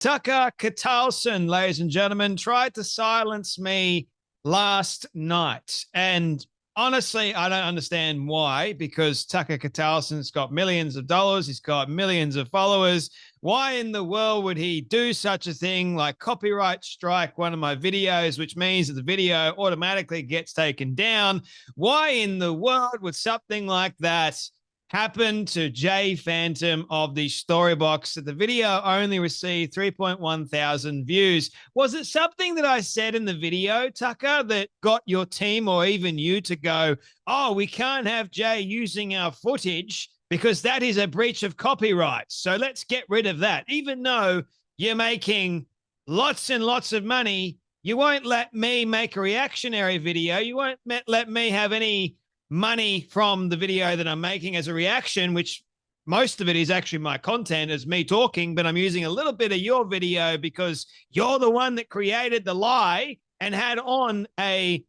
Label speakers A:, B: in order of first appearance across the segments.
A: Tucker Carlson, ladies and gentlemen, tried to silence me last night. And honestly, I don't understand why, because Tucker Carlson's got millions of dollars. He's got millions of followers. Why in the world would he do such a thing like copyright strike one of my videos, which means that the video automatically gets taken down? Why in the world would something like that happened to Jay Phantom of the Storybox that the video only received 3.1 thousand views? Was it something that I said in the video, Tucker, that got your team or even you to go, oh, we can't have Jay using our footage because that is a breach of copyright, so let's get rid of that? Even though you're making lots and lots of money, you won't let me make a reactionary video. You won't let me have any money from the video that I'm making as a reaction, which most of it is actually my content as me talking, but I'm using a little bit of your video because you're the one that created the lie and had on a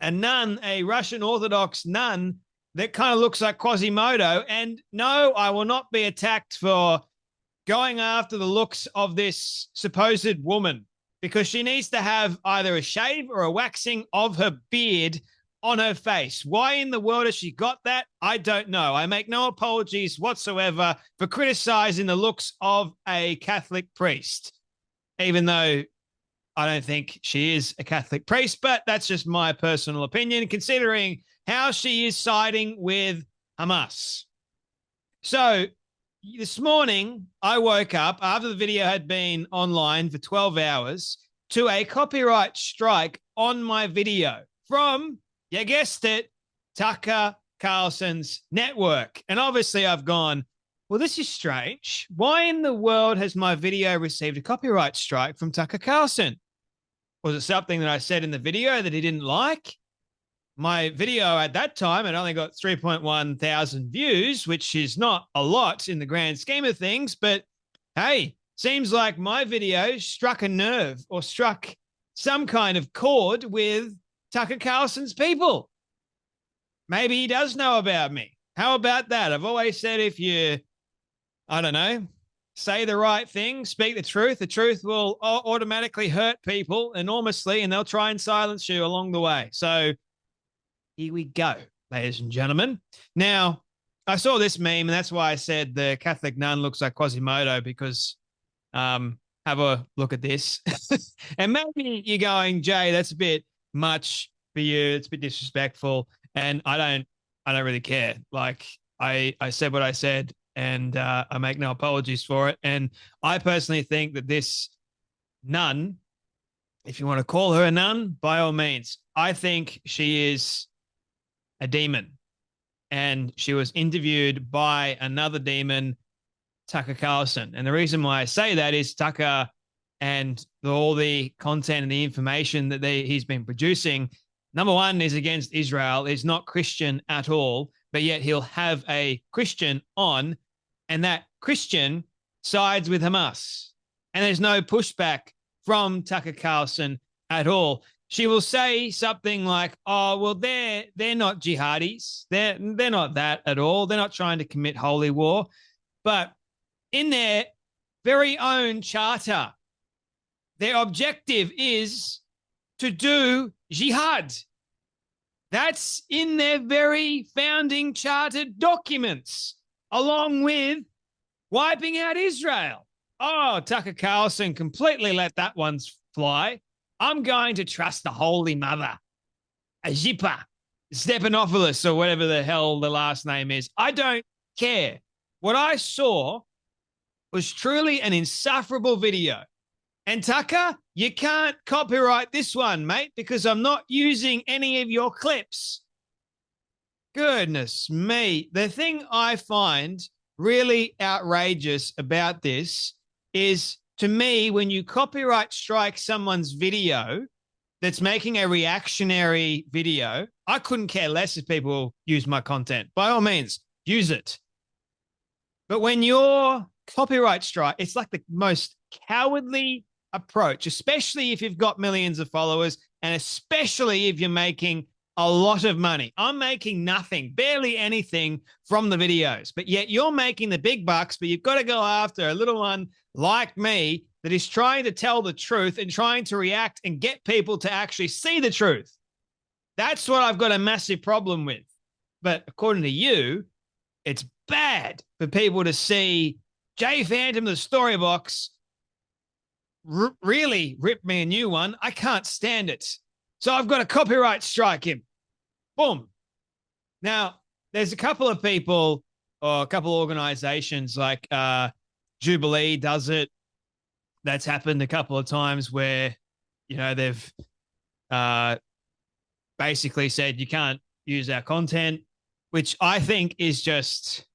A: nun, a Russian Orthodox nun that kind of looks like Quasimodo. And no, I will not be attacked for going after the looks of this supposed woman, because she needs to have either a shave or a waxing of her beard on her face. Why in the world has she got that? I don't know. I make no apologies whatsoever for criticizing the looks of a Catholic priest, even though I don't think she is a Catholic priest, but that's just my personal opinion, considering how she is siding with Hamas. So this morning, I woke up after the video had been online for 12 hours to a copyright strike on my video from, you guessed it, Tucker Carlson's network. And obviously I've gone, well, this is strange. Why in the world has my video received a copyright strike from Tucker Carlson? Was it something that I said in the video that he didn't like? My video at that time had only got 3.1 thousand views, which is not a lot in the grand scheme of things. But hey, seems like my video struck a nerve or struck some kind of chord with Tucker Carlson's people. Maybe he does know about me. How about that? I've always said if you, I don't know, say the right thing, speak the truth will automatically hurt people enormously and they'll try and silence you along the way. So here we go, ladies and gentlemen. Now, I saw this meme, and that's why I said the Catholic nun looks like Quasimodo, because have a look at this. And maybe you're going, Jay, that's a bit much for you. It's a bit disrespectful. And I don't really care. Like I said what I said, and I make no apologies for it. And I personally think that this nun, if you want to call her a nun, by all means, I think she is a demon. And she was interviewed by another demon, Tucker Carlson. And the reason why I say that is Tucker and all the content and the information that he's been producing, number one, is against Israel, is not Christian at all, but yet he'll have a Christian on, and that Christian sides with Hamas. And there's no pushback from Tucker Carlson at all. She will say something like, oh, well, they're not jihadis. They're not that at all. They're not trying to commit holy war. But in their very own charter, their objective is to do jihad. That's in their very founding charter documents, along with wiping out Israel. Oh, Tucker Carlson completely let that one fly. I'm going to trust the Holy Mother, Ajipa, Stephanopoulos, or whatever the hell the last name is. I don't care. What I saw was truly an insufferable video. And Tucker, you can't copyright this one, mate, because I'm not using any of your clips. Goodness me. The thing I find really outrageous about this is, to me, when you copyright strike someone's video that's making a reactionary video, I couldn't care less if people use my content. By all means, use it. But when you're copyright strike, it's like the most cowardly approach, especially if you've got millions of followers and especially if you're making a lot of money. I'm making nothing, barely anything from the videos, but yet you're making the big bucks, but you've got to go after a little one like me that he's trying to tell the truth and trying to react and get people to actually see the truth. That's what I've got a massive problem with. But according to you, it's bad for people to see Jay Phantom, the Storybox, really rip me a new one. I can't stand it. So I've got to copyright strike him. Boom. Now, there's a couple of people or a couple of organizations like Jubilee does it. That's happened a couple of times where, they've basically said you can't use our content, which I think is just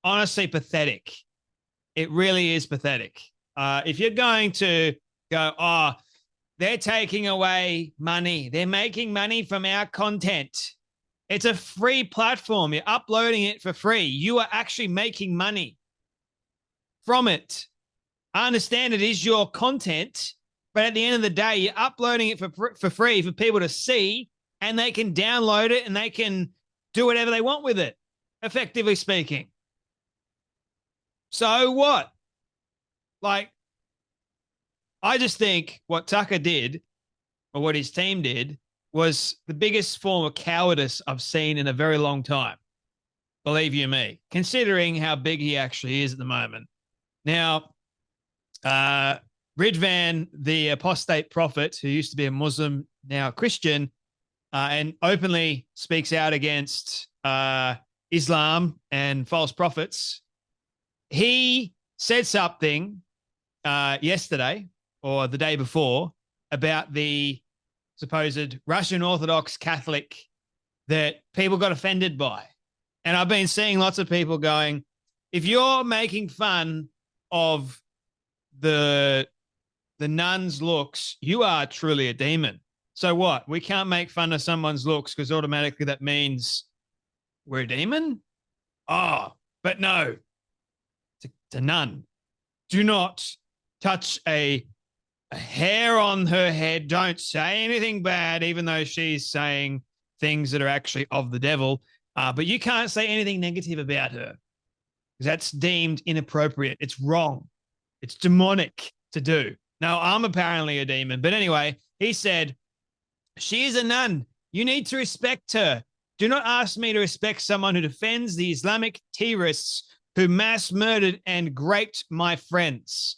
A: honestly pathetic. It really is pathetic. If you're going to go, they're taking away money, they're making money from our content. It's a free platform. You're uploading it for free. You are actually making money from it. I understand it is your content, but at the end of the day, you're uploading it for free for people to see, and they can download it and they can do whatever they want with it, effectively speaking. So what? I just think what Tucker did, or what his team did, was the biggest form of cowardice I've seen in a very long time. Believe you me, considering how big he actually is at the moment. Now, Ridvan, the apostate prophet who used to be a Muslim, now a Christian, and openly speaks out against Islam and false prophets, he said something yesterday or the day before about the supposed Russian Orthodox Catholic that people got offended by. And I've been seeing lots of people going, if you're making fun of the nun's looks, you are truly a demon. So what? We can't make fun of someone's looks because automatically that means we're a demon? Oh, but no. To nun. Do not touch a hair on her head. Don't say anything bad, even though she's saying things that are actually of the devil. But you can't say anything negative about her because that's deemed inappropriate. It's wrong. It's demonic to do. Now, I'm apparently a demon. But anyway, he said, she is a nun. You need to respect her. Do not ask me to respect someone who defends the Islamic terrorists who mass murdered and raped my friends.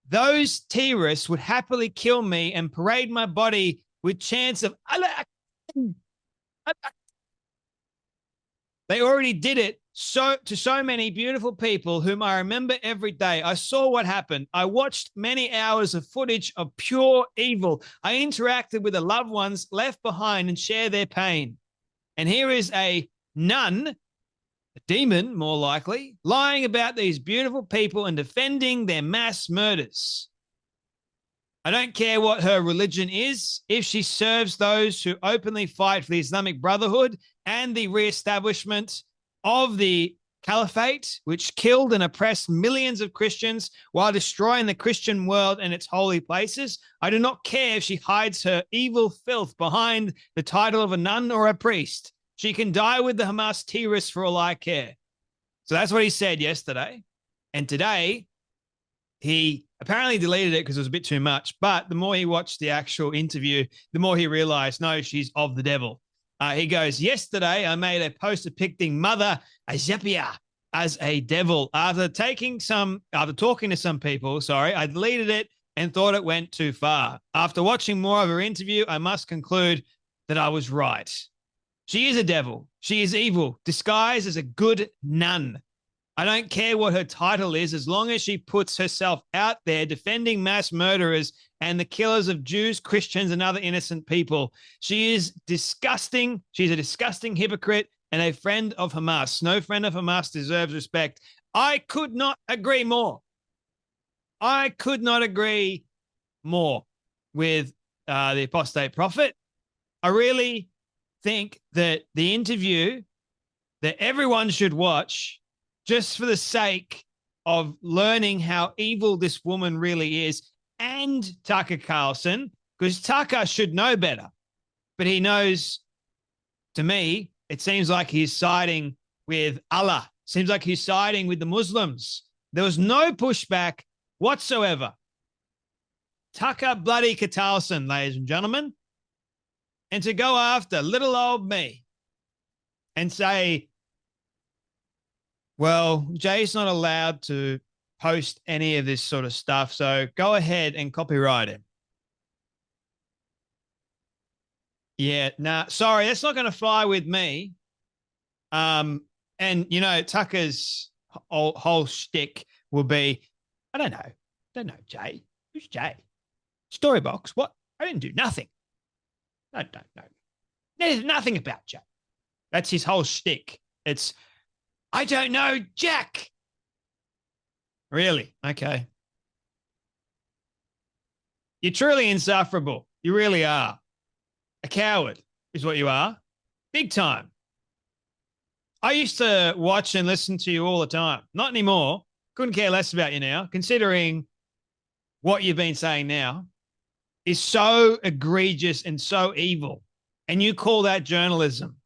A: Those terrorists would happily kill me and parade my body with chants of Allah. They already did it to so many beautiful people whom I remember every day. I saw what happened. I watched many hours of footage of pure evil. I interacted with the loved ones left behind and shared their pain. And here is a nun, a demon more likely, lying about these beautiful people and defending their mass murders. I don't care what her religion is. If she serves those who openly fight for the Islamic Brotherhood and the reestablishment of the Caliphate, which killed and oppressed millions of Christians while destroying the Christian world and its holy places, I do not care if she hides her evil filth behind the title of a nun or a priest. She can die with the Hamas terrorists for all I care. So that's what he said yesterday. And today, he apparently deleted it because it was a bit too much. But the more he watched the actual interview, the more he realized, no, she's of the devil. He goes, yesterday I made a post depicting Mother Azepia as a devil. After talking to some people, I deleted it and thought it went too far. After watching more of her interview, I must conclude that I was right. She is a devil. She is evil, disguised as a good nun. I don't care what her title is, as long as she puts herself out there defending mass murderers and the killers of Jews, Christians, and other innocent people. She is disgusting. She's a disgusting hypocrite and a friend of Hamas. No friend of Hamas deserves respect. I could not agree more. I could not agree more with the apostate prophet. I really think that the interview that everyone should watch, just for the sake of learning how evil this woman really is, and Tucker Carlson, because Tucker should know better. But he knows, to me, it seems like he's siding with Allah. Seems like he's siding with the Muslims. There was no pushback whatsoever Tucker bloody Carlson, ladies and gentlemen, and to go after little old me and say, well, Jay's not allowed to post any of this sort of stuff, so go ahead and copyright him. Yeah, nah, sorry, that's not going to fly with me. And, you know, Tucker's whole shtick will be, I don't know, Jay. Who's Jay? Storybox? What? I didn't do nothing. No. There's nothing about Jay. That's his whole shtick. It's, I don't know Jack. Really? Okay. You're truly insufferable. You really are. A coward is what you are. Big time. I used to watch and listen to you all the time. Not anymore. Couldn't care less about you now, considering what you've been saying now is so egregious and so evil. And you call that journalism.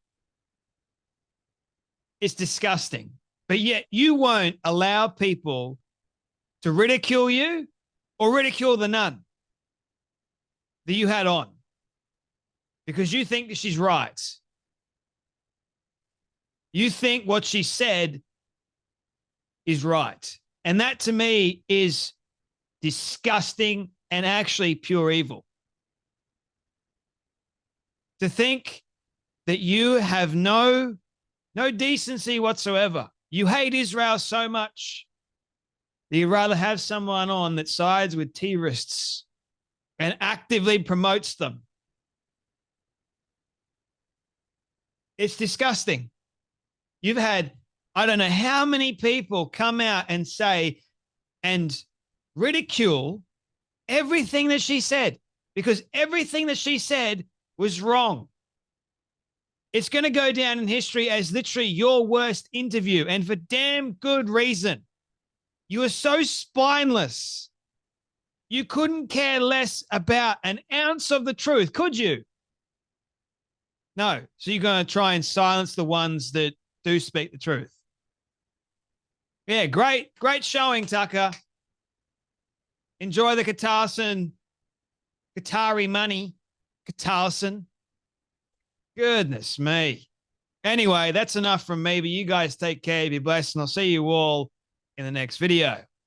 A: It's disgusting. But yet you won't allow people to ridicule you or ridicule the nun that you had on because you think that she's right. You think what she said is right. And that to me is disgusting and actually pure evil. To think that you have no decency whatsoever. You hate Israel so much that you'd rather have someone on that sides with terrorists and actively promotes them. It's disgusting. You've had, I don't know how many people come out and say and ridicule everything that she said, because everything that she said was wrong. It's going to go down in history as literally your worst interview, and for damn good reason. You are so spineless. You couldn't care less about an ounce of the truth, could you? No. So you're going to try and silence the ones that do speak the truth. Yeah, great showing, Tucker. Enjoy the Carlson, Qatari money, Carlson. Goodness me. Anyway, that's enough from me, but you guys take care, be blessed, and I'll see you all in the next video.